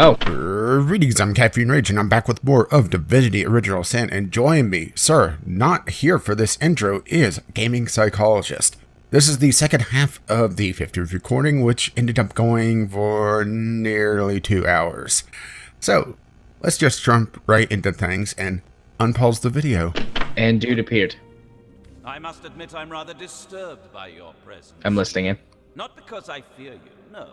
Oh. Greetings, I'm Caffeine Rage, and I'm back with more of Divinity Orginial Sin, and join me, sir, not here for this intro, is Gaming Psychologist. This is the second half of the 50th recording, which ended up going for nearly 2 hours. So, let's just jump right into things and unpause the video. And dude appeared. I must admit I'm rather disturbed by your presence. I'm listening in. Not because I fear you, no.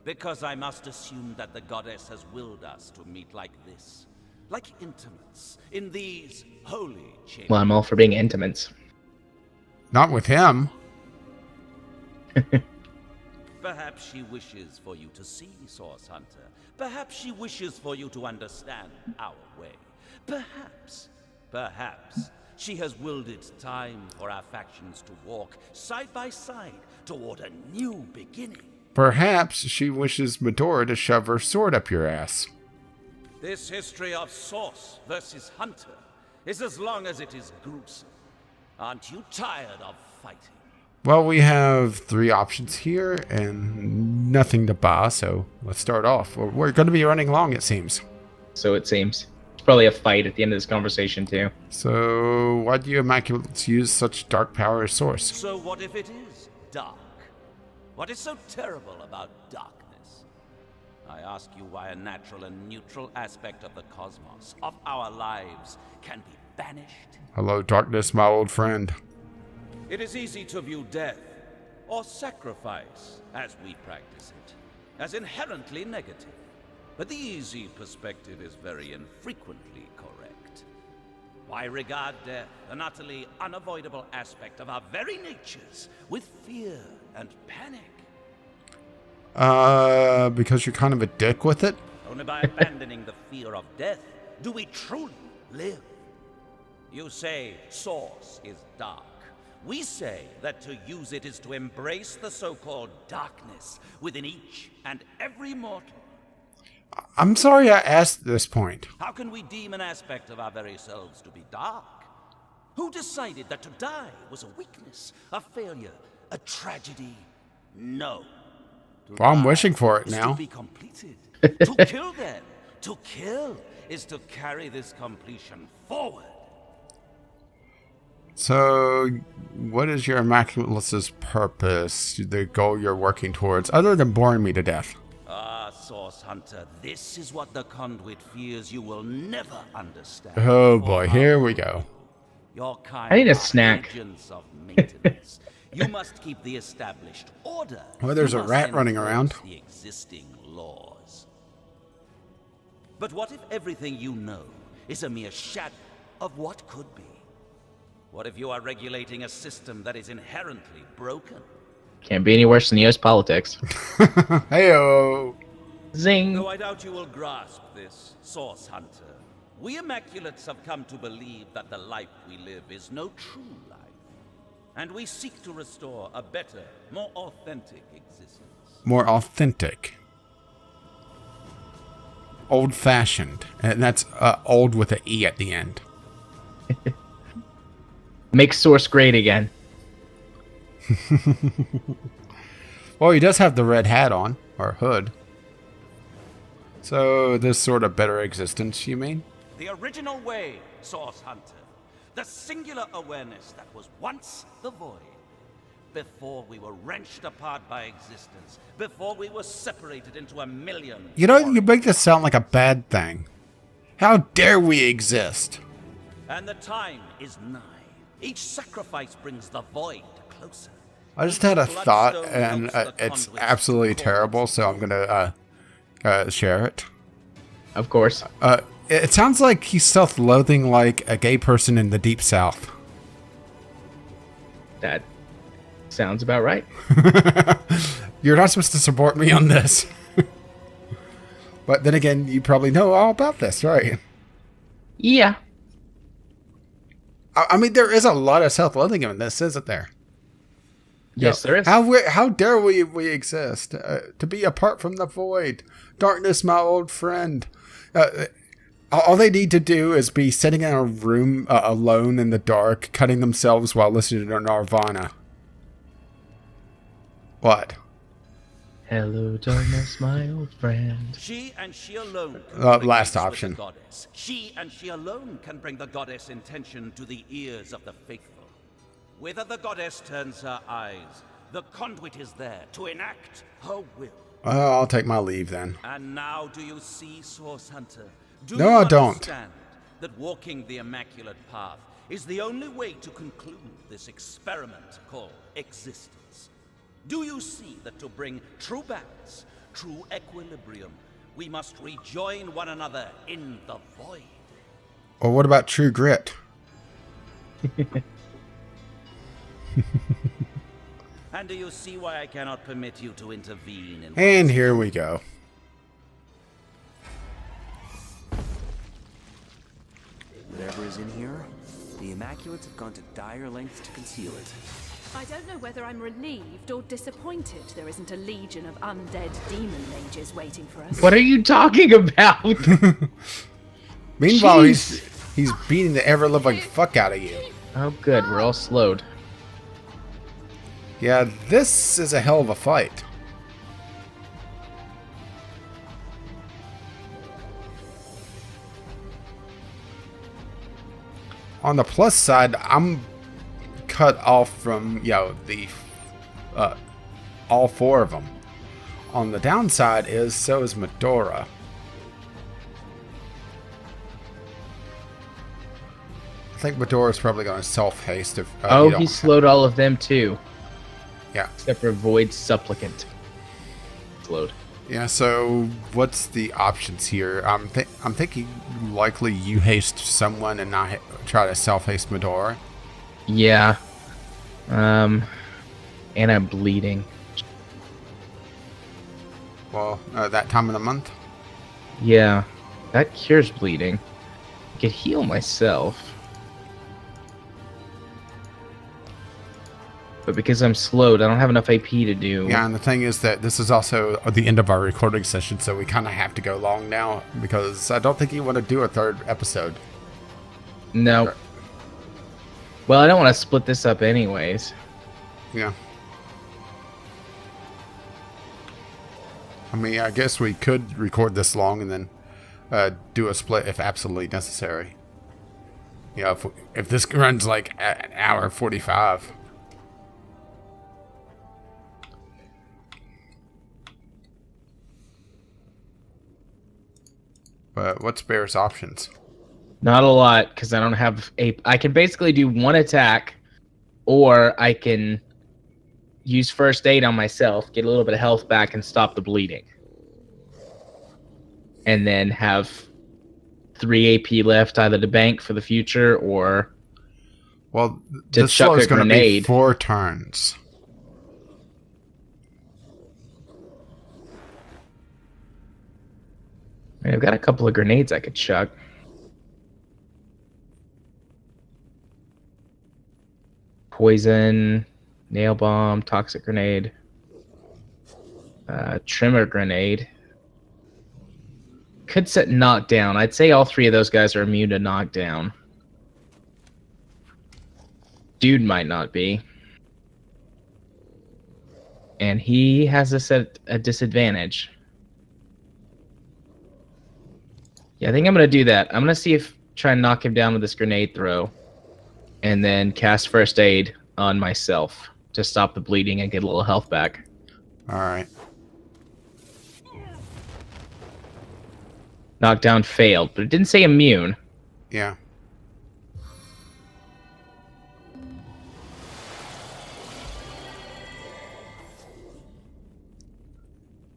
Because I must assume that the goddess has willed us to meet like this. Like intimates, in these holy chambers. Well, I'm all for being intimates. Not with him. Perhaps she wishes for you to see, Source Hunter. Perhaps she wishes for you to understand our way. Perhaps she has willed it time for our factions to walk side by side toward a new beginning. Perhaps she wishes Medora to shove her sword up your ass. This history of Source versus Hunter is as long as it is gruesome. Aren't you tired of fighting? Well, we have 3 options here and nothing to buy, so let's start off. We're going to be running long, it seems. So it seems. It's probably a fight at the end of this conversation, too. So, why do you Immaculates use such dark power as source? So what if it is dark? What is so terrible about darkness? I ask you why a natural and neutral aspect of the cosmos, of our lives, can be banished. Hello, darkness, my old friend. It is easy to view death, or sacrifice, as we practice it, as inherently negative. But the easy perspective is very infrequently correct. Why regard death, an utterly unavoidable aspect of our very natures, with fear and panic? Because you're kind of a dick with it? Only by abandoning the fear of death do we truly live. You say Source is dark. We say that to use it is to embrace the so-called darkness within each and every mortal. I'm sorry I asked at this point. How can we deem an aspect of our very selves to be dark? Who decided that to die was a weakness, a failure, a tragedy? No. Well, I'm wishing for it is now. To be completed. To kill then. To kill is to carry this completion forward. So, what is your Immaculate's purpose, the goal you're working towards, other than boring me to death? Ah, Source Hunter, this is what the conduit fears you will never understand. Oh boy, here we go. Your kind I need a are snack. agents of maintenance. You must keep the established order. Well, there's You a must rat running enforce around. The existing laws. But what if everything you know is a mere shadow of what could be? What if you are regulating a system that is inherently broken? Can't be any worse than U.S. politics. Heyo. Zing. Though I doubt you will grasp this, Source Hunter, we Immaculates have come to believe that the life we live is no true life. And we seek to restore a better, more authentic existence. More authentic. Old-fashioned. And that's old with an E at the end. Make Source great again. Well, he does have the red hat on, or hood. So, this sort of better existence, you mean? The original way, Source Hunter. The singular awareness that was once the void. Before we were wrenched apart by existence. Before we were separated into a million. You know, you make this sound like a bad thing. How dare we exist? And the time is nigh. Each sacrifice brings the void closer. I just had a thought, and it's absolutely terrible, so I'm gonna share it. Of course. It sounds like he's self-loathing like a gay person in the Deep South. That sounds about right. You're not supposed to support me on this. But then again, you probably know all about this, right? Yeah. I mean, there is a lot of self-loathing in this, isn't there? Yes, there is. How dare we exist? To be apart from the void. Darkness, my old friend. All they need to do is be sitting in a room alone in the dark, cutting themselves while listening to Nirvana. What? Hello, darkness, my old friend. She and she alone can Last communicate with option. the goddess. She and she alone can bring the goddess intention to the ears of the faithful. Whither the goddess turns her eyes, the conduit is there to enact her will. Well, I'll take my leave then. And now do you see, Source Hunter? Do No, you I don't. understand that walking the Immaculate Path is the only way to conclude this experiment called existence? Do you see that to bring true balance, true equilibrium, we must rejoin one another in the void? Or what about true grit? And do you see why I cannot permit you to intervene in... And here we go. Whatever is in here, the Immaculates have gone to dire lengths to conceal it. I don't know whether I'm relieved or disappointed there isn't a legion of undead demon mages waiting for us. What are you talking about? Meanwhile, Jeez. he's beating the ever-living fuck out of you. Oh, good. We're all slowed. Yeah, this is a hell of a fight. On the plus side, I'm cut off from, the all four of them. On the downside is, so is Medora. I think Medora's probably going to self-haste if... Oh, he slowed all of them too. Yeah. Except for Void Supplicant. Slowed. Yeah, so what's the options here? I'm thinking likely you haste someone and not try to self-haste Medora. Yeah. And I'm bleeding. Well, that time of the month? Yeah. That cures bleeding. I could heal myself. But because I'm slowed, I don't have enough AP to do. Yeah, and the thing is that this is also the end of our recording session, so we kind of have to go long now, because I don't think you want to do a third episode. No. Well, I don't want to split this up anyways. Yeah. I mean, I guess we could record this long and then do a split if absolutely necessary. Yeah, if this runs like an hour 45. But what's Bear's options? Not a lot, because I don't have AP. I can basically do one attack, or I can use first aid on myself, get a little bit of health back, and stop the bleeding. And then have 3 AP left, either to bank for the future, or Well, to this chuck flow a is going to be grenade. 4 turns. I've got a couple of grenades I could chuck. Poison, nail bomb, toxic grenade, trimmer grenade. Could set knockdown. I'd say all 3 of those guys are immune to knockdown. Dude might not be. And he has us at a disadvantage. Yeah, I think I'm going to do that. I'm going to try and knock him down with this grenade throw. And then cast first aid on myself to stop the bleeding and get a little health back. Alright. Knockdown failed, but it didn't say immune. Yeah.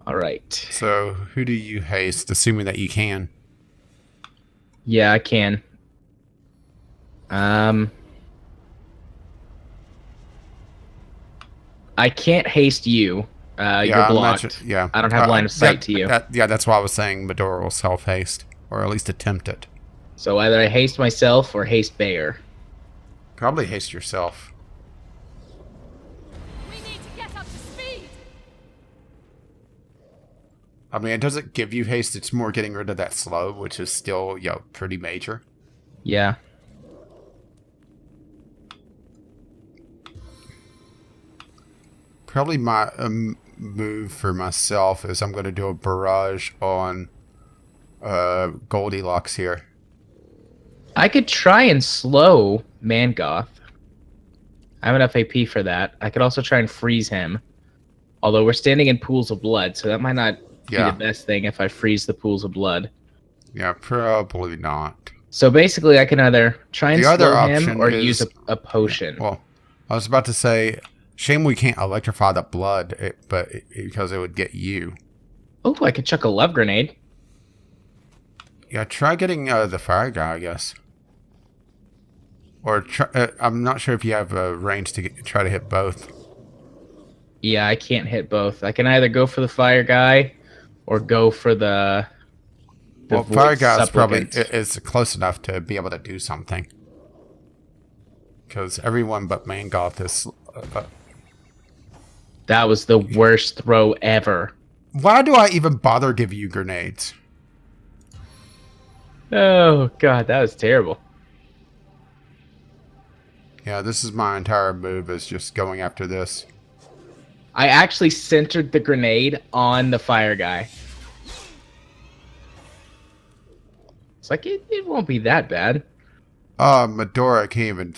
Alright. So, who do you haste, assuming that you can? Yeah, I can. I can't haste you. You're blocked. Yeah. I don't have line of sight to you. That's why I was saying Medora will self-haste, or at least attempt it. So either I haste myself or haste Bear. Probably haste yourself. We need to get up to speed. I mean, it doesn't give you haste, it's more getting rid of that slow, which is still, pretty major. Yeah. Probably my move for myself is I'm going to do a barrage on Goldilocks here. I could try and slow Mangoth. I have enough AP for that. I could also try and freeze him. Although we're standing in pools of blood, so that might not be the best thing if I freeze the pools of blood. Yeah, probably not. So basically, I can either try and slow him or is, use a potion. Yeah, well, I was about to say, shame we can't electrify the blood, because it would get you. Oh, I could chuck a love grenade. Yeah, try getting the fire guy, I guess. Or I'm not sure if you have range to try to hit both. Yeah, I can't hit both. I can either go for the fire guy or go for the well, fire guy probably is close enough to be able to do something. Because everyone but Mangoth is... That was the worst throw ever. Why do I even bother give you grenades? Oh, God, that was terrible. Yeah, this is my entire move, is just going after this. I actually centered the grenade on the fire guy. It's like, it won't be that bad. Medora can't even...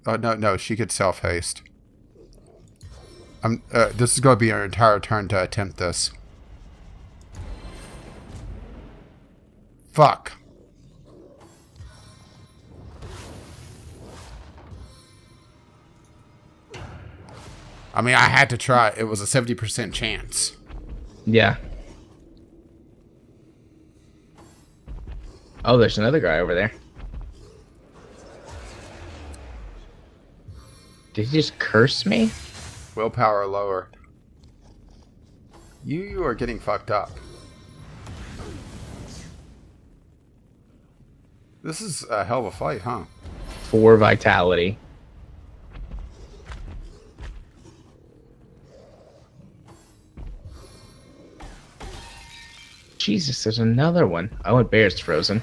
Oh, no, she could self-haste. This is going to be our entire turn to attempt this. Fuck. I mean, I had to try. It was a 70% chance. Yeah. Oh, there's another guy over there. Did he just curse me? Willpower lower. You are getting fucked up. This is a hell of a fight, huh? 4 vitality. Jesus, there's another one. Oh, and Bear's frozen.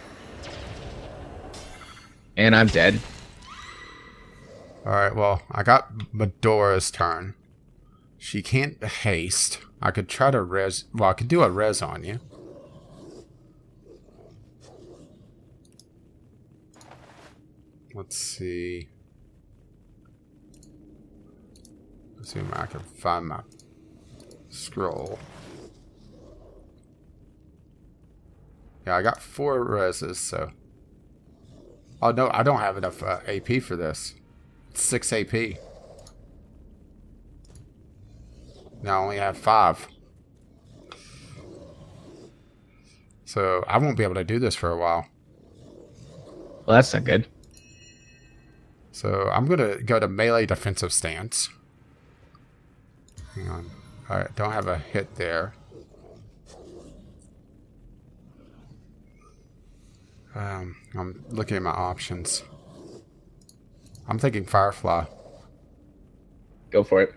And I'm dead. Alright, well, I got Medora's turn. She can't haste. I could try to res... Well, I could do a res on you. Let's see. Let's see if I can find my scroll. Yeah, I got 4 reses, so... Oh, no, I don't have enough AP for this. It's 6 AP. Now I only have 5. So, I won't be able to do this for a while. Well, that's not good. So, I'm going to go to melee defensive stance. Hang on. Alright, don't have a hit there. I'm looking at my options. I'm thinking Firefly. Go for it.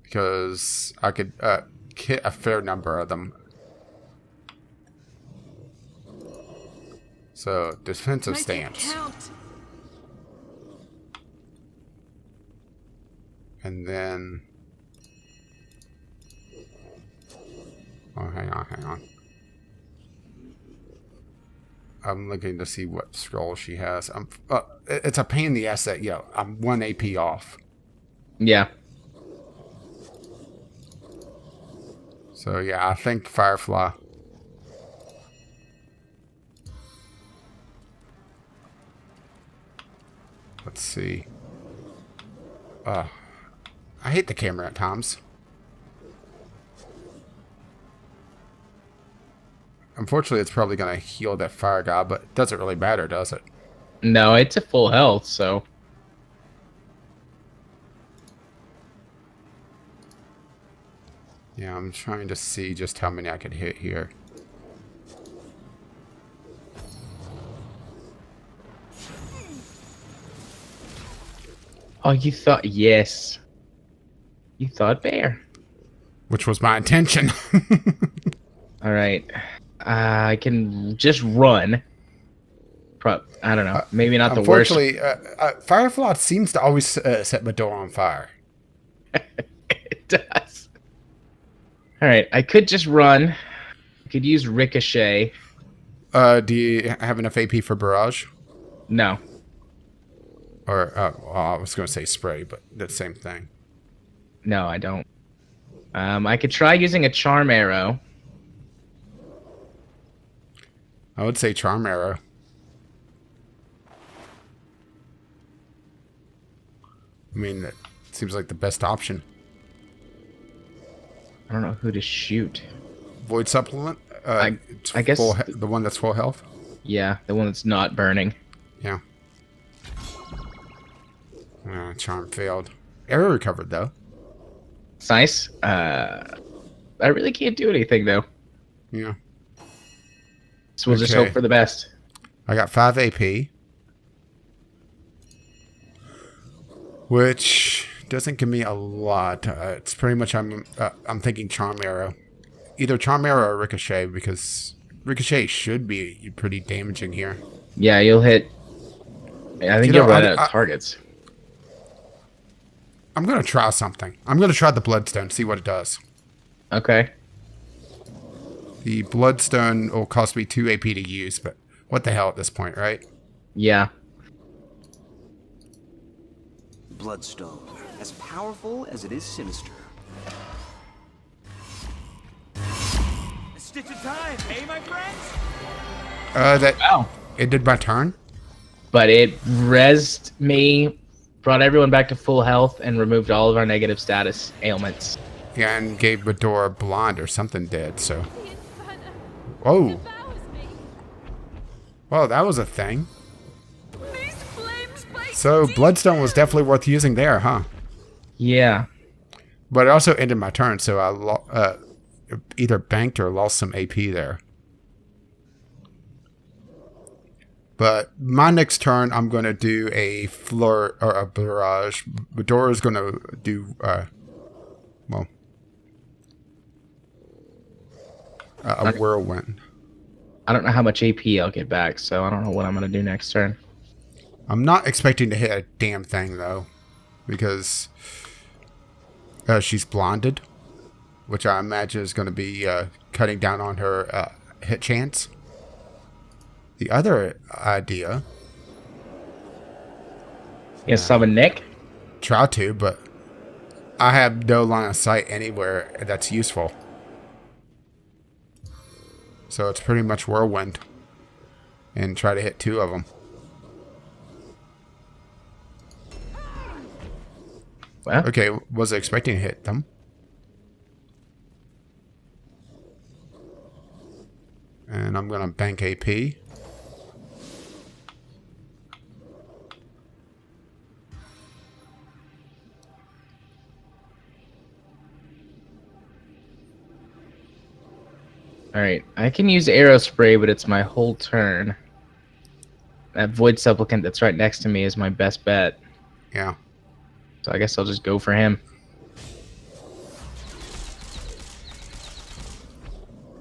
Because I could hit a fair number of them. So, defensive stance. And then... Oh, hang on. I'm looking to see what scroll she has. It's a pain in the ass that, I'm 1 AP off. Yeah. So, yeah, I think Firefly. Let's see. I hate the camera at times. Unfortunately, it's probably going to heal that fire guy, but it doesn't really matter, does it? No, it's a full health, so... Yeah, I'm trying to see just how many I could hit here. Oh, you thought... Yes. You thought bear. Which was my intention. Alright. I can just run. I don't know. Maybe not the worst. Unfortunately, Firefly seems to always set Medora on fire. It does. All right, I could just run. I could use Ricochet. Do you have enough AP for Barrage? No. Or, well, I was going to say Spray, but the same thing. No, I don't. I could try using a Charm Arrow. I would say Charm Arrow. I mean, that seems like the best option. I don't know who to shoot. Void Supplement? I guess the one that's full health? Yeah, the one that's not burning. Yeah. Charm failed. Arrow recovered, though. It's nice. I really can't do anything, though. Yeah. So we'll just Okay. hope for the best. I got 5 AP. Which doesn't give me a lot. It's pretty much I'm thinking Charm Arrow. Either Charm Arrow or Ricochet, because Ricochet should be pretty damaging here. Yeah, you'll hit... I think you'll run out of targets. I'm going to try something. I'm going to try the Bloodstone, see what it does. Okay. The Bloodstone will cost me 2 AP to use, but what the hell at this point, right? Yeah. Bloodstone, as powerful as it is sinister. A stitch of time, eh, my friends? That Wow. ended my turn. But it rezzed me, brought everyone back to full health, and removed all of our negative status ailments. Yeah, and gave Medora Blonde or something dead, so... The Inferno Whoa. devours me. Well, that was a thing. These flames bite So, deep Bloodstone was definitely worth using there, huh? Yeah. But it also ended my turn, so I either banked or lost some AP there. But my next turn, I'm going to do a Fleur or a Barrage. Medora's going to do, well, a Whirlwind. I don't know how much AP I'll get back, so I don't know what I'm going to do next turn. I'm not expecting to hit a damn thing, though, because she's blinded, which I imagine is going to be cutting down on her hit chance. The other idea... You summon Nick? Try to, but I have no line of sight anywhere that's useful. So it's pretty much Whirlwind. And try to hit 2 of them. Well, Okay, was I expecting to hit them? And I'm going to bank AP. alright. I can use Arrow Spray, but it's my whole turn. That Void Supplicant that's right next to me is my best bet. Yeah. So I guess I'll just go for him.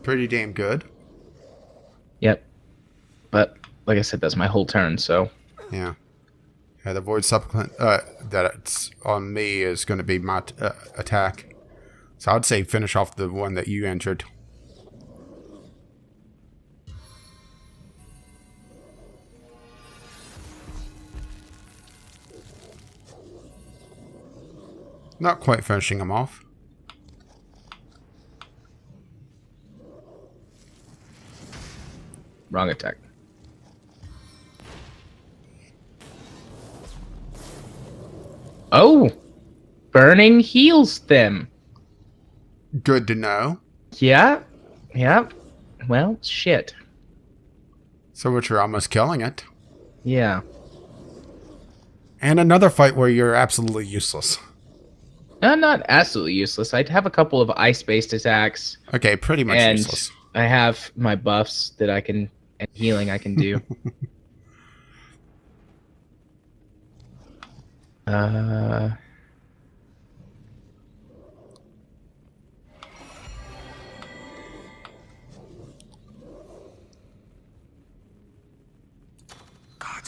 Pretty damn good. Yep. But, like I said, that's my whole turn, so... Yeah. Yeah, the Void Supplicant that it's on me is going to be my attack. So I'd say finish off the one that you injured. Not quite finishing him off. Wrong attack. Oh! Burning heals them. Good to know. Yeah. Yeah. Well, shit. So which you're almost killing it. Yeah. And another fight where you're absolutely useless. Not absolutely useless. I'd have a couple of ice-based attacks. Okay, pretty much And useless. I have my buffs that I can... and healing I can do. God's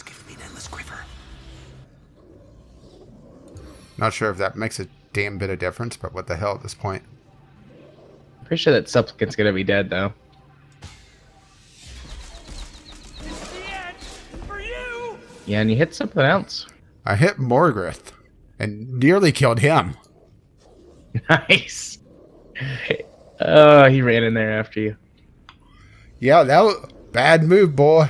given me an endless quiver. Not sure if that makes a damn bit of difference, but what the hell at this point? Pretty sure that supplicant's gonna be dead though. It's the end for you! Yeah, and you hit something else. I hit Morgrith and nearly killed him. Nice. Oh, he ran in there after you. Yeah, that was bad move, boy.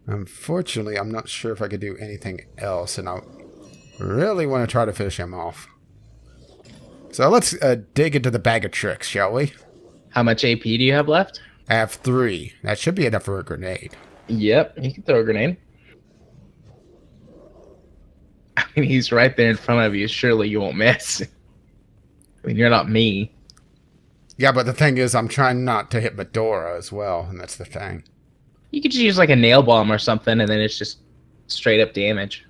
Unfortunately, I'm not sure if I could do anything else, and I really want to try to finish him off. So let's dig into the bag of tricks, shall we? How much AP do you have left? I have 3. That should be enough for a grenade. Yep, you can throw a grenade. I mean, he's right there in front of you. Surely you won't miss. I mean, you're not me. Yeah, but the thing is, I'm trying not to hit Medora as well, and that's the thing. You could just use like a nail bomb or something, and then it's just straight up damage.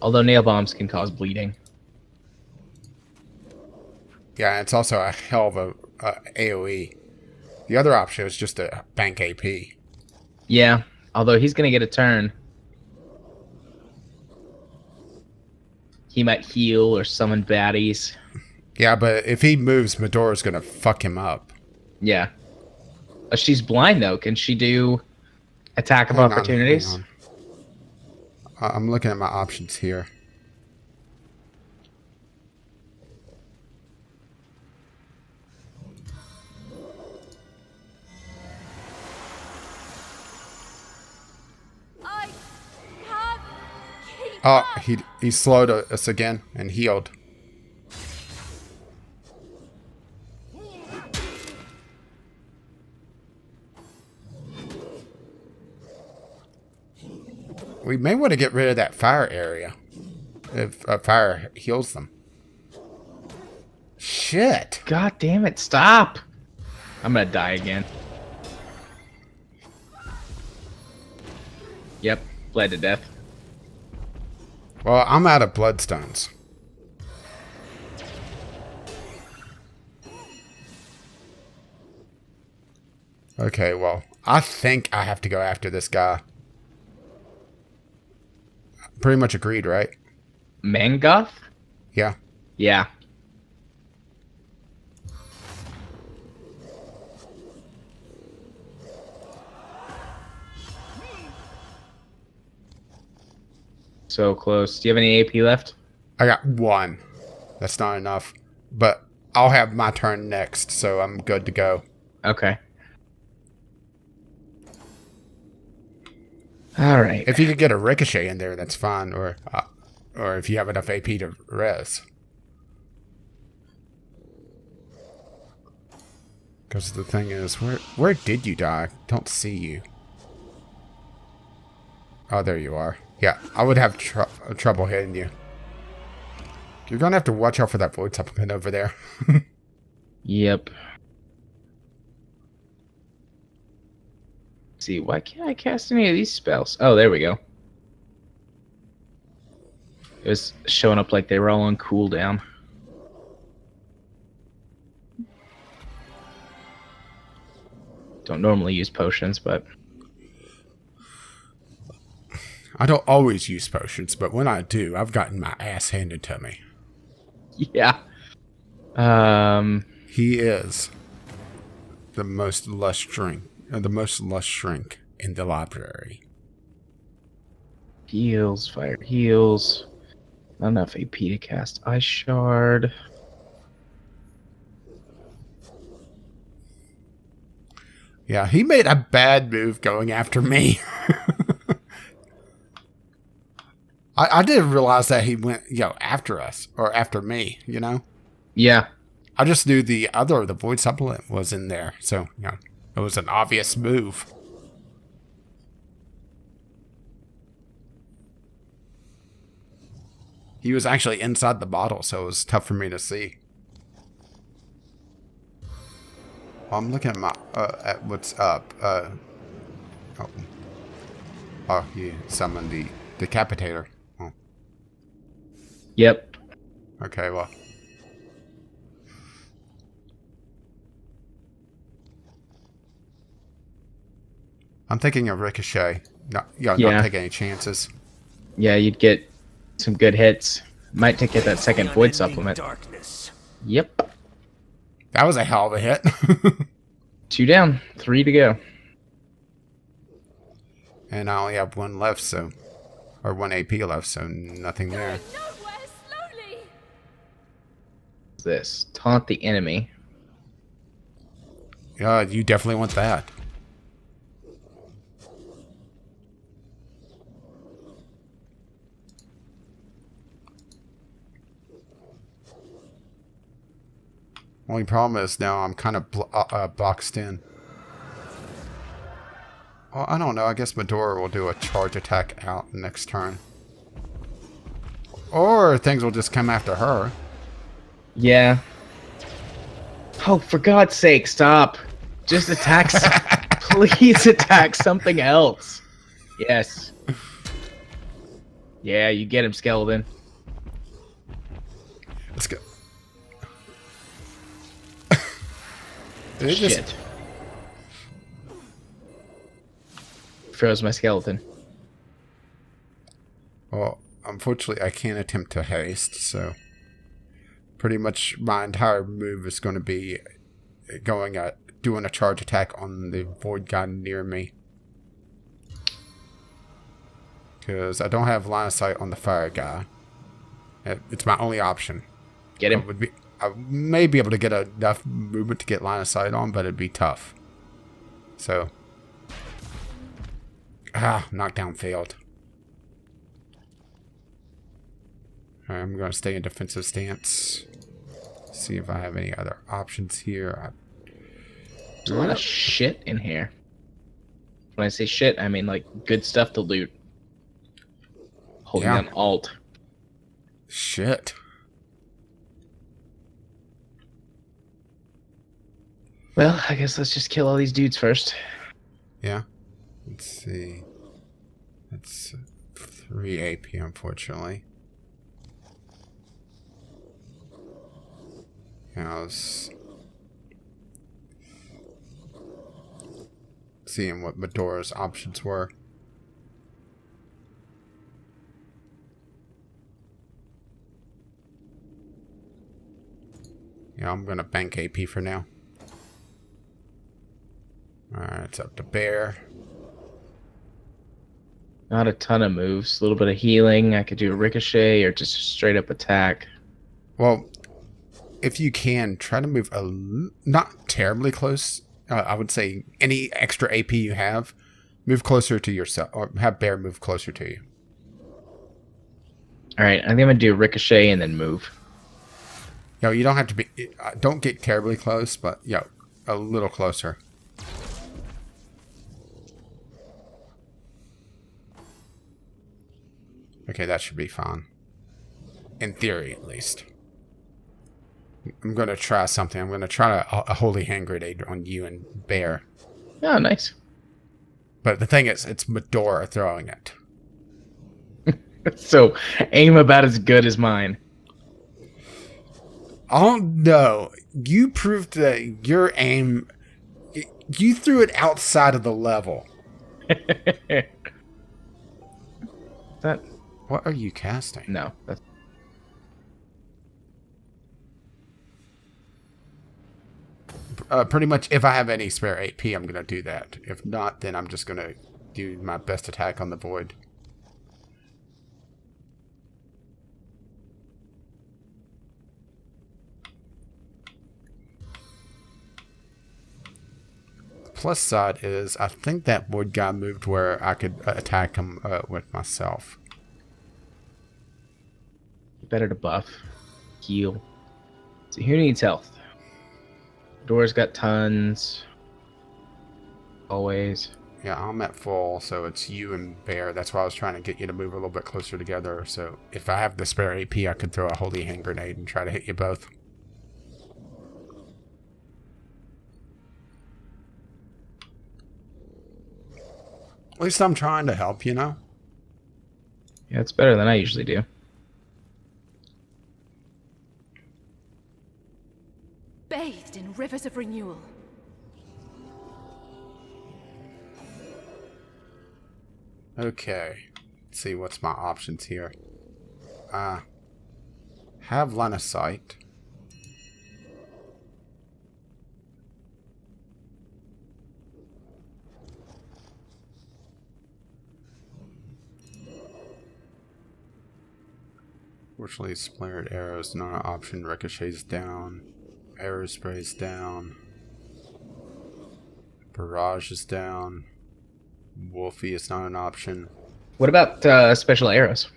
Although nail bombs can cause bleeding. Yeah, it's also a hell of a AoE. The other option is just to bank AP. Yeah, although he's going to get a turn. He might heal or summon baddies. Yeah, but if he moves, Medora's going to fuck him up. Yeah. She's blind, though. Can she do attack of opportunities? Hang on. I'm looking at my options here. I can't keep Oh, up. he slowed us again and healed. We may want to get rid of that fire area. If fire heals them. Shit. God damn it, stop! I'm gonna die again. Yep, bled to death. Well, I'm out of bloodstones. Okay, well, I think I have to go after this guy. Pretty much agreed, right? Mangoth? Yeah. Yeah. So close. Do you have any AP left? I got 1. That's not enough. But I'll have my turn next, so I'm good to go. Okay. All right. If you could get a ricochet in there, that's fine. Or if you have enough AP to res. Because the thing is, where did you die? I don't see you. Oh, there you are. Yeah, I would have trouble hitting you. You're going to have to watch out for that void supplement over there. Yep. See, why can't I cast any of these spells? Oh, there we go. It was showing up like they were all on cooldown. Don't normally use potions, but... I don't always use potions, but when I do, I've gotten my ass handed to me. Yeah. He is the most lush drink, in the library. Heals, fire heals. Not enough AP to cast Ice Shard. Yeah, he made a bad move going after me. I didn't realize that he went, after us, or after me, Yeah. I just knew the void supplement was in there, so, it was an obvious move. He was actually inside the bottle, so it was tough for me to see. I'm looking at at what's up. Oh, you summoned the Decapitator. Oh. Yep. Okay, well. I'm thinking of Ricochet. Not take any chances. Yeah, you'd get some good hits. Might take it that second void supplement. Darkness. Yep. That was a hell of a hit. 2 down, 3 to go. And I only have 1 left, so... Or 1 AP left, so nothing there. Nowhere, slowly! What's this? Taunt the enemy. Yeah, you definitely want that. Only problem is now I'm kind of boxed in. Well, I don't know. I guess Medora will do a charge attack out next turn. Or things will just come after her. Yeah. Oh, for God's sake, stop. Just attack. Please attack something else. Yes. Yeah, you get him, Skeleton. Let's go. Shit. Froze my skeleton. Well, unfortunately, I can't attempt to haste, so pretty much my entire move is going to be doing a charge attack on the void guy near me. Because I don't have line of sight on the fire guy. It's my only option. Get him. I may be able to get enough movement to get line of sight on, but it'd be tough. So, knockdown failed. Alright, I'm going to stay in defensive stance. See if I have any other options here. There's a lot of shit in here. When I say shit, I mean like good stuff to loot. Holding down Alt. Shit. Well, I guess let's just kill all these dudes first. Yeah. Let's see. That's 3 AP, unfortunately. Yeah, I was seeing what Medora's options were. Yeah, I'm gonna bank AP for now. Alright, it's up to Bear. Not a ton of moves. A little bit of healing. I could do a ricochet or just a straight up attack. Well, if you can, try to move not terribly close. I would say any extra AP you have, move closer to yourself, or have Bear move closer to you. Alright, I think I'm going to do a ricochet and then move. You know, you don't have to be, don't get terribly close, but, a little closer. Okay, that should be fine. In theory, at least. I'm going to try something. I'm going to try a holy hand grenade on you and Bear. Oh, nice. But the thing is, it's Medora throwing it. So, aim about as good as mine. Oh, no. You proved that your aim... You threw it outside of the level. That... What are you casting? No, that's... Pretty much, if I have any spare AP, I'm going to do that. If not, then I'm just going to do my best attack on the void. The plus side is, I think that void guy moved where I could attack him with myself. Better to buff. Heal. So who needs health? Door's got tons. Always. Yeah, I'm at full, so it's you and Bear. That's why I was trying to get you to move a little bit closer together. So if I have the spare AP, I could throw a holy hand grenade and try to hit you both. At least I'm trying to help, you know? Yeah, it's better than I usually do. Bathed in rivers of renewal. Okay. Let's see what's my options here. Have line of sight. Fortunately, splintered arrows not an option. Ricochets down. Arrow sprays down. Barrage is down. Wolfie is not an option. What about special arrows?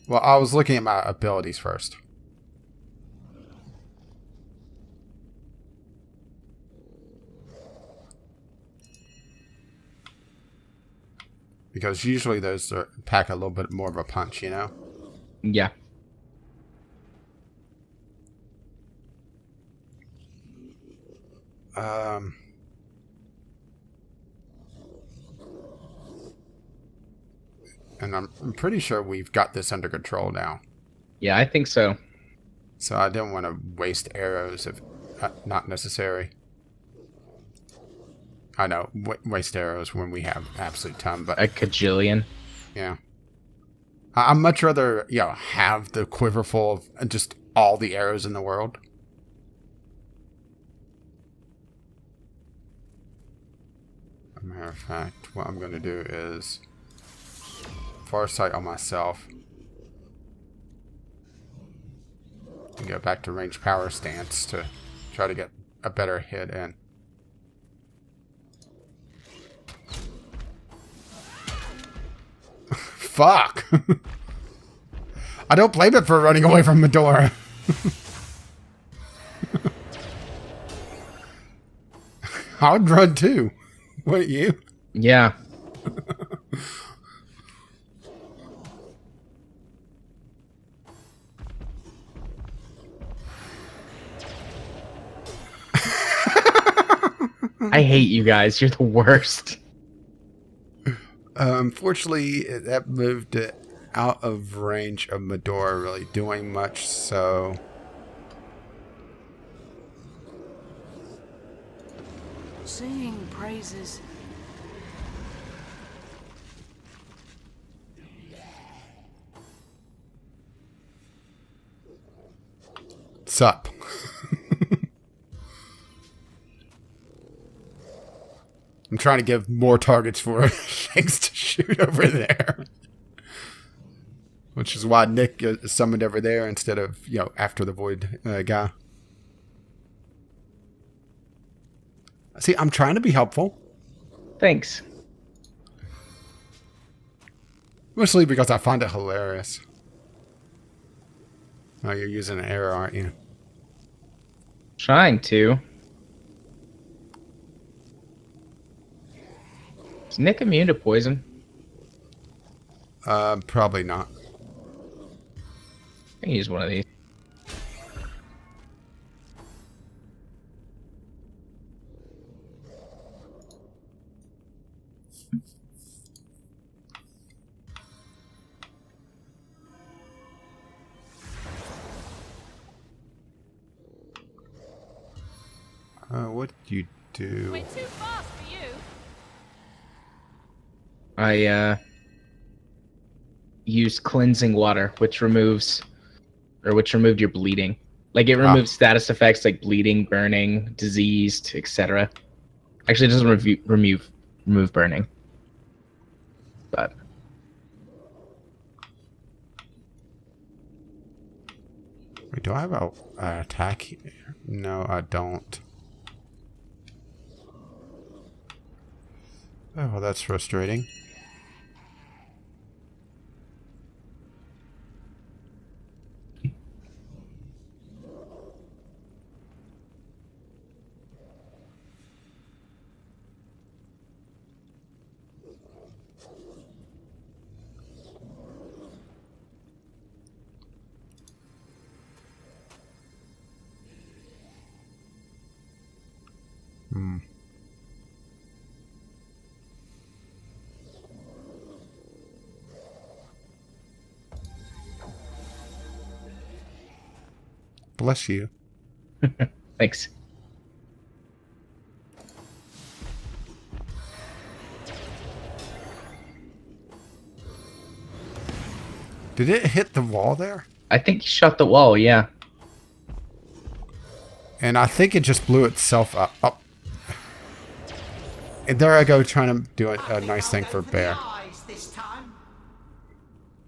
Well, I was looking at my abilities first. Because usually those pack a little bit more of a punch, you know? Yeah. And I'm pretty sure we've got this under control now. Yeah, I think so. So I didn't want to waste arrows if not necessary. I know, waste arrows when we have absolute ton, but A cajillion. yeah. I'd much rather, you know, have the quiver full of just all the arrows in the world. As a matter of fact, what I'm going to do is Farsight on myself. And go back to range power stance to try to get a better hit in. Fuck! I don't blame it for running away from Medora. I'd run too. Wouldn't you? Yeah. I hate you guys. You're the worst. Unfortunately, that moved it out of range of Medora really doing much, so... Sing praises. Sup? I'm trying to give more targets for things to shoot over there. Which is why Nick summoned over there instead of, you know, after the Void guy. See, I'm trying to be helpful. Thanks. Mostly because I find it hilarious. Oh, you're using an arrow, aren't you? Trying to. Is Nick immune to poison? Probably not. I can use one of these. What do you do? We're too fast for you. I use cleansing water, which removed your bleeding. Like it removes status effects like bleeding, burning, diseased, etc. Actually, it doesn't remove burning. But Wait, do I have a attack here? No, I don't. Oh, well, that's frustrating. Bless you. thanks. Did it hit the wall there? I think you shot the wall. Yeah. And I think it just blew itself up. Oh. And there I go trying to do a nice thing for Bear.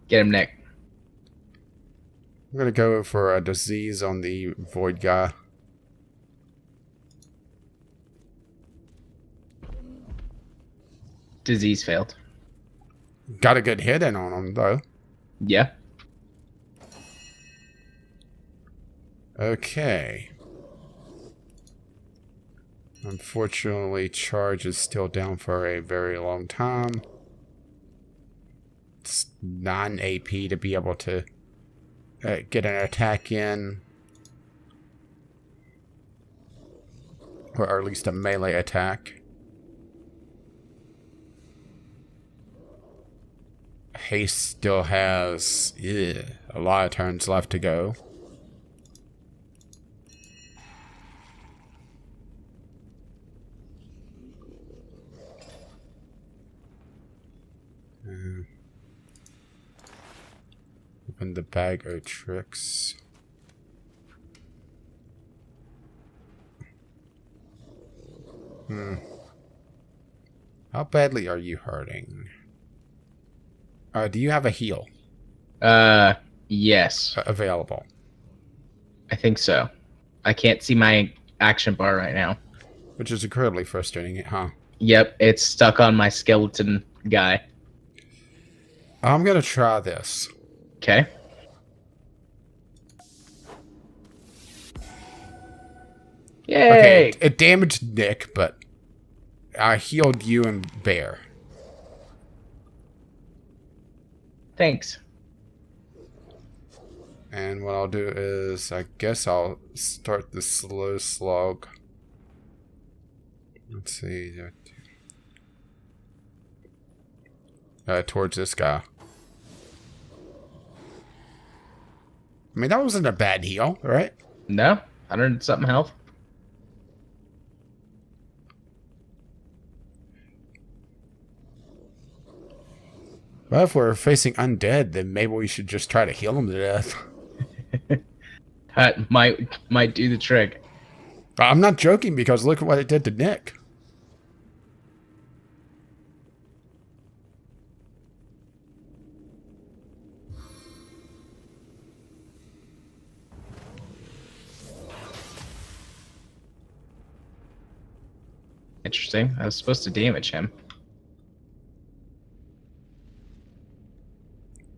Get him, Nick. I'm gonna go for a disease on the void guy. Disease failed. Got a good hit in on him, though. Yeah. Okay. Unfortunately, charge is still down for a very long time. It's non-AP to be able to get an attack in. Or at least a melee attack. Haste still has a lot of turns left to go. Open the bag of tricks. How badly are you hurting? Do you have a heal Yes. available? I think so. I can't see my action bar right now. Which is incredibly frustrating, huh? Yep, it's stuck on my skeleton guy. I'm gonna try this. Okay. Yay! Okay, it damaged Nick, but I healed you and Bear. Thanks. And what I'll do is, I guess I'll start the slow slog. Let's see. Towards this guy. I mean, that wasn't a bad heal, right? No? 100 something health? Well, if we're facing undead, then maybe we should just try to heal them to death. That might do the trick. I'm not joking, because look at what it did to Nick. Interesting. I was supposed to damage him.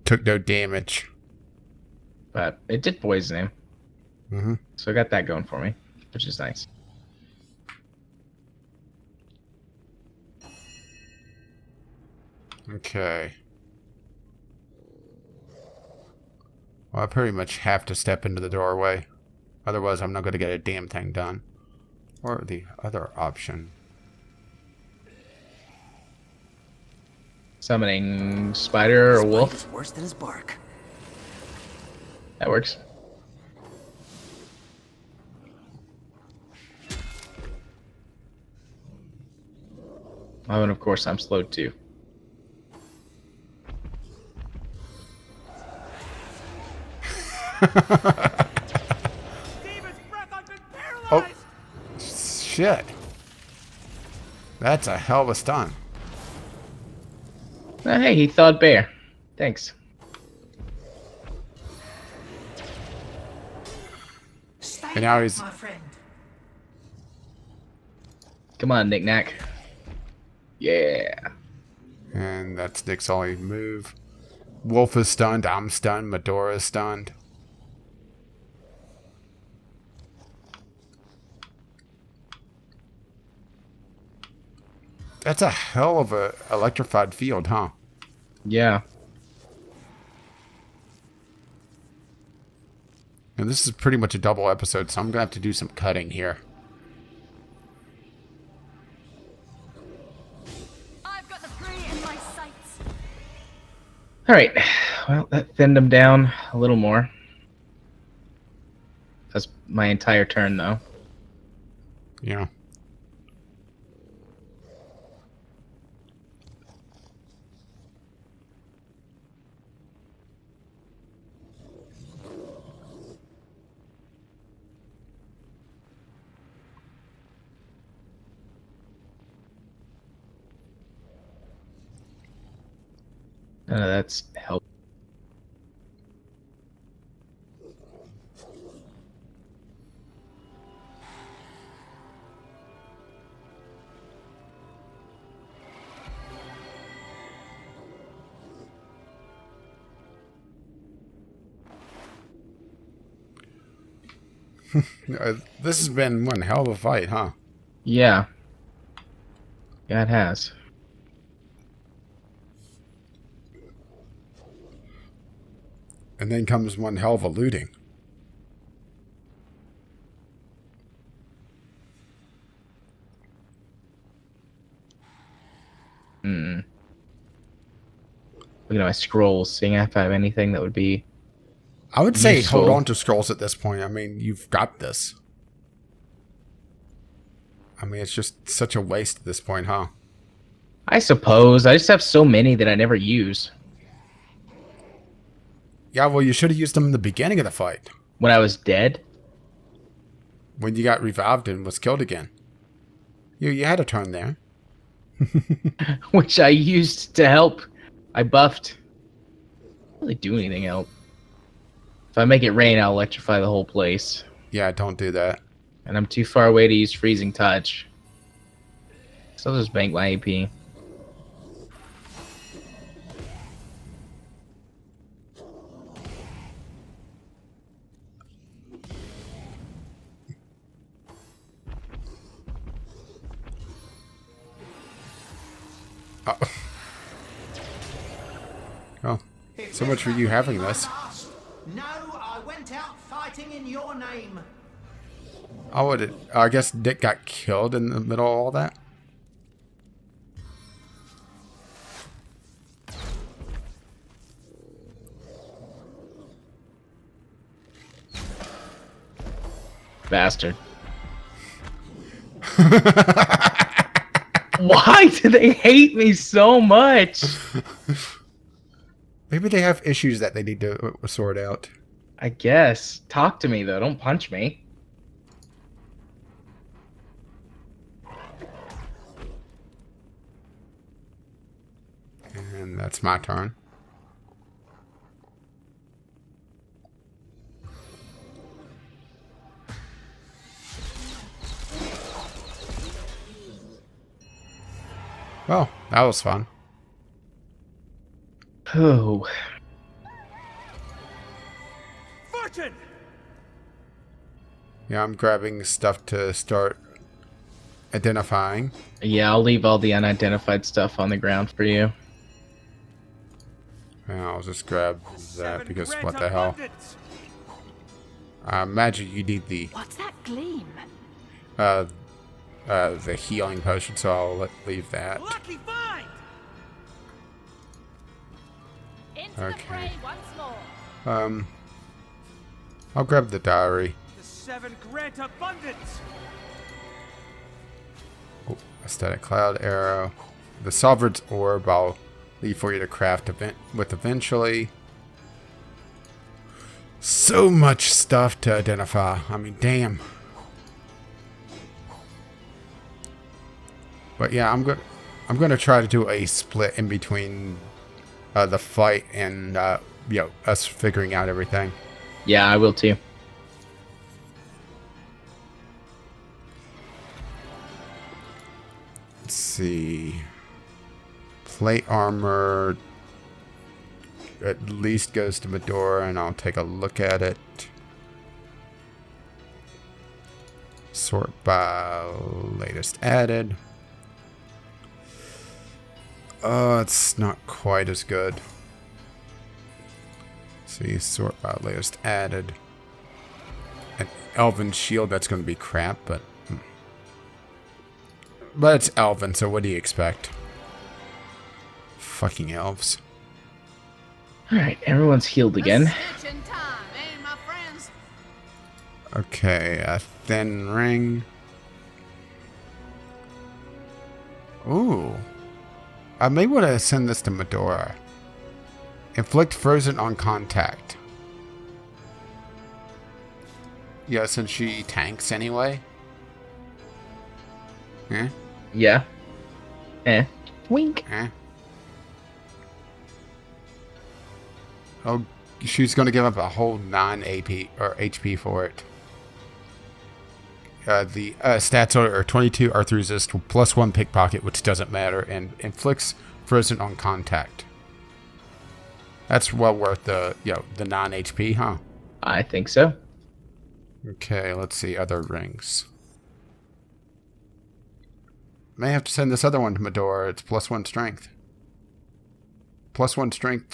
Took no damage. But it did poison him. Mm-hmm. So I got that going for me, which is nice. Okay. Well, I pretty much have to step into the doorway. Otherwise, I'm not going to get a damn thing done. Or the other option. Summoning spider or His wolf. bite is worse than his bark. That works. Oh, and of course I'm slowed too. Oh, shit. That's a hell of a stun. Oh, hey, he thawed bear. Thanks. And now he's... Come on, knick-knack. Yeah. And that's Nick's only move. Wolf is stunned. I'm stunned. Medora is stunned. That's a hell of a electrified field, huh? Yeah. And this is pretty much a double episode, so I'm gonna have to do some cutting here. I've got the prey in my sights. Alright. Well, that thinned him down a little more. That's my entire turn, though. Yeah. None of that's help. This has been one hell of a fight, huh? Yeah. Yeah, it has. And then comes one hell of a looting. Look at my scrolls, seeing if I have anything that would be... I would say Useful. hold on to scrolls at this point. I mean, you've got this. I mean, it's just such a waste at this point, huh? I suppose. I just have so many that I never use. Yeah, well, you should have used them in the beginning of the fight. When I was dead? When you got revived and was killed again. You had a turn there. Which I used to help. I buffed. Don't really do anything else. If I make it rain, I'll electrify the whole place. Yeah, don't do that. And I'm too far away to use freezing touch. So I'll just bank my AP. Oh, so much for you having this. No, I went out fighting in your name. Oh, I guess Dick got killed in the middle of all that? Bastard. Why do they hate me so much? Maybe they have issues that they need to sort out. I guess. Talk to me, though. Don't punch me. And that's my turn. Well, that was fun. Oh. Fortune! Yeah, I'm grabbing stuff to start identifying. Yeah, I'll leave all the unidentified stuff on the ground for you. And I'll just grab that because what the hell. I imagine you need the What's that gleam? the healing potion, so I'll leave that. Lucky find! Into the Okay. fray once more. I'll grab the diary. The seven grant abundance! Oh, aesthetic cloud arrow. The sovereign's orb I'll leave for you to craft with eventually. So much stuff to identify. I mean, damn. But yeah, I'm gonna try to do a split in between the fight and us figuring out everything. Yeah, I will too. Let's see. Plate armor at least goes to Medora, and I'll take a look at it. Sort by latest added. It's not quite as good. See, sort by latest added. An Elven shield, that's going to be crap, but it's Elven, so what do you expect? Fucking elves. Alright, everyone's healed again. Stitching time, eh, my friends? Okay, a thin ring. Ooh. I may want to send this to Medora. Inflict frozen on contact. Yeah, since she tanks anyway. Eh? Yeah. Wink. Eh? Oh, she's going to give up a whole 9 AP or HP for it. The stats are 22 earth resist plus 1 pickpocket, which doesn't matter, and inflicts frozen on contact. That's well worth the 9 HP, huh? I think so. Okay, let's see other rings. May have to send this other one to Medora. It's +1 strength. +1 strength,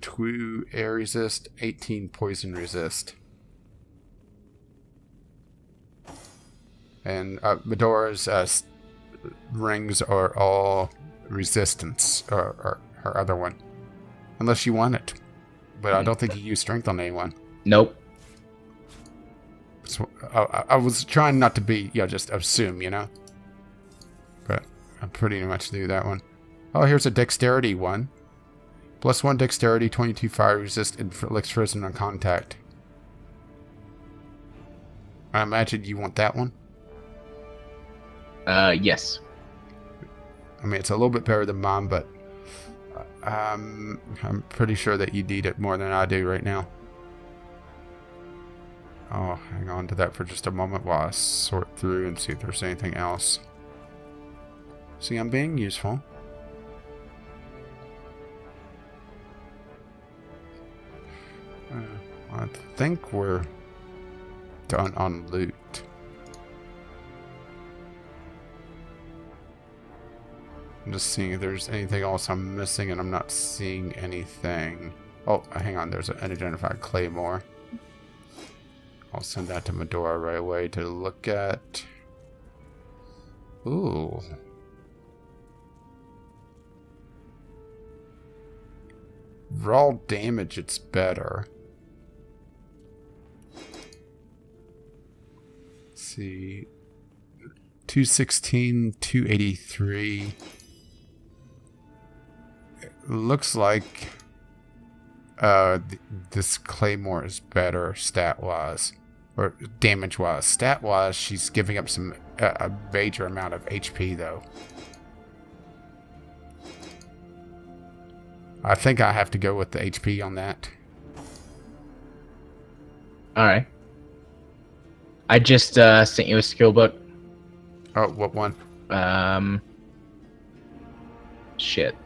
2 air resist, 18 poison resist. And Medora's rings are all resistance, or her other one. Unless you want it. But I don't think you use strength on anyone. Nope. So I was trying not to be, just assume, But I pretty much do that one. Oh, here's a dexterity one. +1 dexterity, 22 fire resist, inflicts frozen on contact. I imagine you want that one? Yes. I mean, it's a little bit better than mine, but I'm pretty sure that you need it more than I do right now. I'll hang on to that for just a moment while I sort through and see if there's anything else. See, I'm being useful. I think we're done on loot. I'm just seeing if there's anything else I'm missing, and I'm not seeing anything. Oh, hang on, there's an unidentified claymore. I'll send that to Medora right away to look at. Ooh. Raw damage, it's better. Let's see. 216, 283. It looks like this claymore is better stat-wise. Or damage-wise. Stat-wise, she's giving up some a major amount of HP, though. I think I have to go with the HP on that. Alright. I just sent you a skill book. Oh, what one? Shit.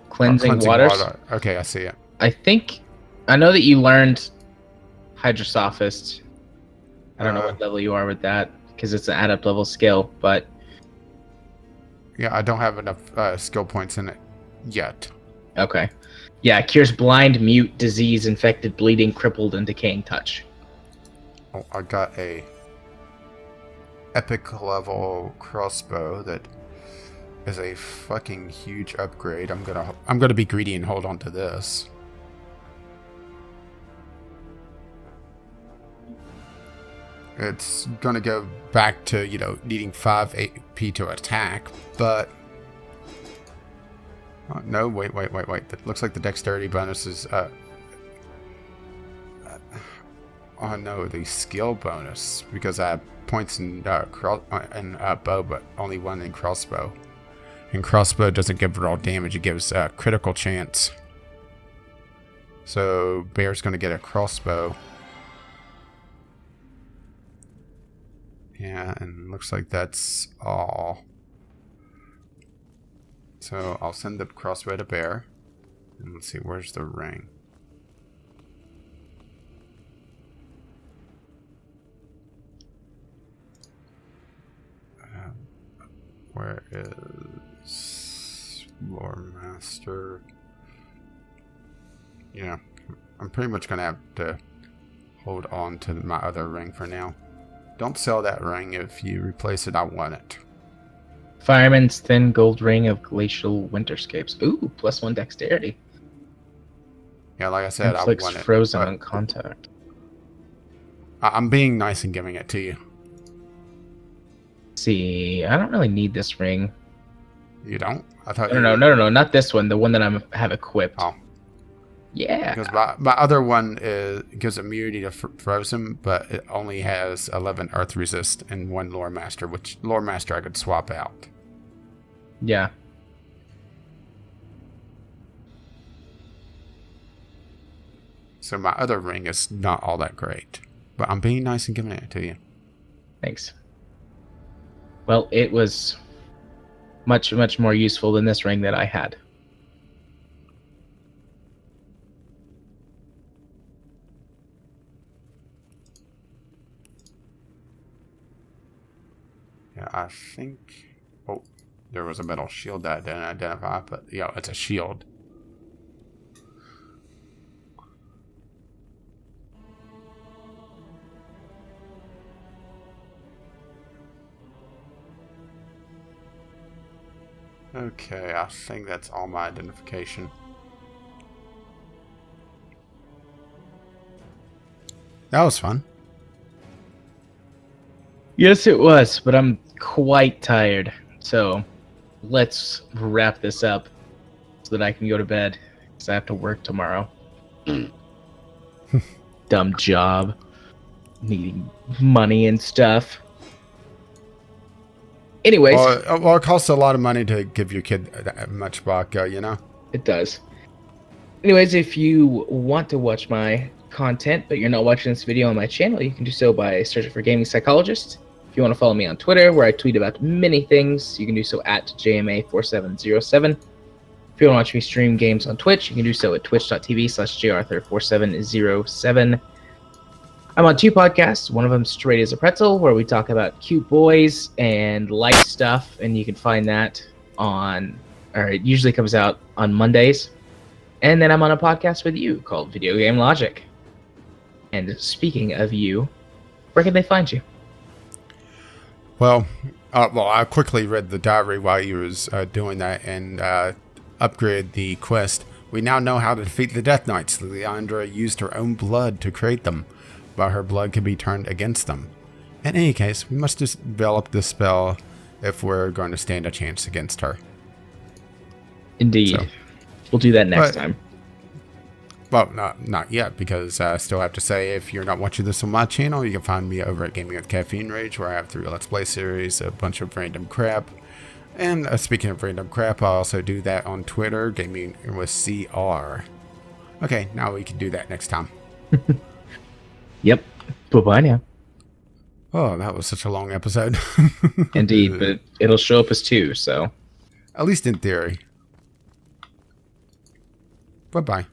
Cleansing waters. Water. Okay, I see it. I know that you learned Hydrosophist. I don't know what level you are with that, because it's an adept level skill, but... Yeah, I don't have enough skill points in it yet. Okay. Yeah, cures blind, mute, disease, infected, bleeding, crippled, and decaying touch. Oh, I got a epic level crossbow that is a fucking huge upgrade. I'm gonna be greedy and hold on to this. It's gonna go back to, needing 5 AP to attack, but no, wait. That looks like the dexterity bonus is oh no, the skill bonus, because I have points in bow, but only 1 in crossbow. And crossbow doesn't give raw damage; it gives critical chance. So Bear's going to get a crossbow. Yeah, and looks like that's all. So I'll send the crossbow to Bear, and let's see, where's the ring? Where is Lore Master? Yeah, I'm pretty much gonna have to hold on to my other ring for now. Don't sell that ring. If you replace it, I want it. Fireman's thin gold ring of glacial winterscapes. Ooh, +1 dexterity. Yeah, like I said, Inflicts I want it. frozen on contact. I'm being nice and giving it to you. See, I don't really need this ring. You don't? I thought No, not this one. The one that I have equipped. Oh. Yeah. Because my other one gives immunity to frozen, but it only has 11 earth resist and 1 lore master, which lore master I could swap out. Yeah. So my other ring is not all that great, but I'm being nice and giving it to you. Thanks. Well, it was much, much more useful than this ring that I had. I think... Oh, there was a metal shield that I didn't identify, but yeah, it's a shield. Okay, I think that's all my identification. That was fun. Yes, it was, but I'm quite tired. So let's wrap this up so that I can go to bed because I have to work tomorrow. Dumb job. Needing money and stuff. Anyways. Well, it costs a lot of money to give your kid that much vodka, you know? It does. Anyways, if you want to watch my content, but you're not watching this video on my channel, you can do so by searching for Gaming Psychologist. If you want to follow me on Twitter, where I tweet about many things, you can do so at JMA4707. If you want to watch me stream games on Twitch, you can do so at twitch.tv/jarthur4707. I'm on 2 podcasts. One of them, Straight as a Pretzel, where we talk about cute boys and light stuff, and you can find that on, or it usually comes out on Mondays. And then I'm on a podcast with you called Video Game Logic. And speaking of you, where can they find you? Well, I quickly read the diary while you was doing that and upgraded the quest. We now know how to defeat the Death Knights. Leandra used her own blood to create them, but her blood can be turned against them. In any case, we must develop this spell if we're going to stand a chance against her. Indeed. So, we'll do that next time. Well, not yet, because I still have to say, if you're not watching this on my channel, you can find me over at Gaming with Caffeine Rage, where I have 3 Let's Play series, a bunch of random crap. And speaking of random crap, I also do that on Twitter, Gaming with CR. Okay, now we can do that next time. Yep. Bye-bye now. Oh, that was such a long episode. Indeed, but it'll show up as 2, so. At least in theory. Bye-bye.